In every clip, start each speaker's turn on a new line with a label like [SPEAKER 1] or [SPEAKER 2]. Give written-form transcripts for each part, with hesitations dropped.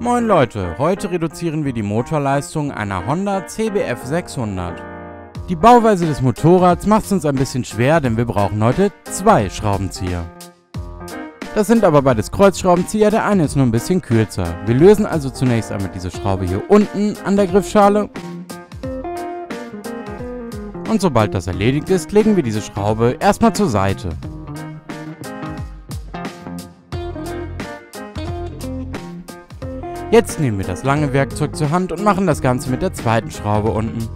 [SPEAKER 1] Moin Leute, heute reduzieren wir die Motorleistung einer Honda CBF 600. Die Bauweise des Motorrads macht es uns ein bisschen schwer, denn wir brauchen heute zwei Schraubenzieher. Das sind aber beides Kreuzschraubenzieher, der eine ist nur ein bisschen kürzer. Wir lösen also zunächst einmal diese Schraube hier unten an der Griffschale. Und sobald das erledigt ist, legen wir diese Schraube erstmal zur Seite. Jetzt nehmen wir das lange Werkzeug zur Hand und machen das Ganze mit der zweiten Schraube unten.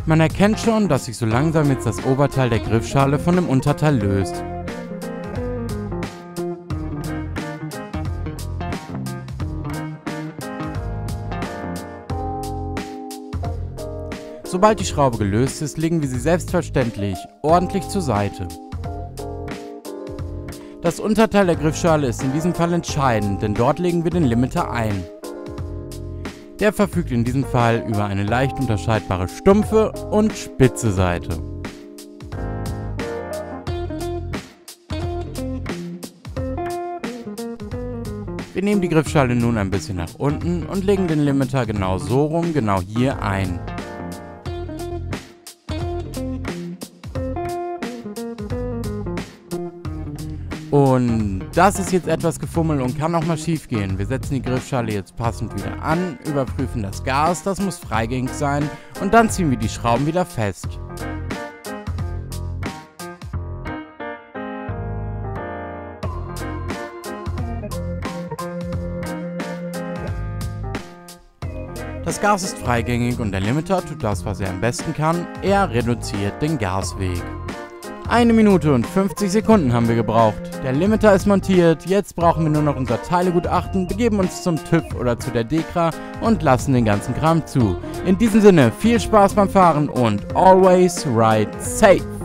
[SPEAKER 1] Man erkennt schon, dass sich so langsam jetzt das Oberteil der Griffschale von dem Unterteil löst. Sobald die Schraube gelöst ist, legen wir sie selbstverständlich ordentlich zur Seite. Das Unterteil der Griffschale ist in diesem Fall entscheidend, denn dort legen wir den Limiter ein. Der verfügt in diesem Fall über eine leicht unterscheidbare stumpfe und spitze Seite. Wir nehmen die Griffschale nun ein bisschen nach unten und legen den Limiter genau so rum, genau hier ein. Und das ist jetzt etwas gefummelt und kann auch mal schief gehen. Wir setzen die Griffschale jetzt passend wieder an, überprüfen das Gas, das muss freigängig sein und dann ziehen wir die Schrauben wieder fest. Das Gas ist freigängig und der Limiter tut das, was er am besten kann, er reduziert den Gasweg. 1 Minute und 50 Sekunden haben wir gebraucht. Der Limiter ist montiert, jetzt brauchen wir nur noch unser Teilegutachten, begeben uns zum TÜV oder zu der DEKRA und lassen den ganzen Kram zu. In diesem Sinne, viel Spaß beim Fahren und always ride safe!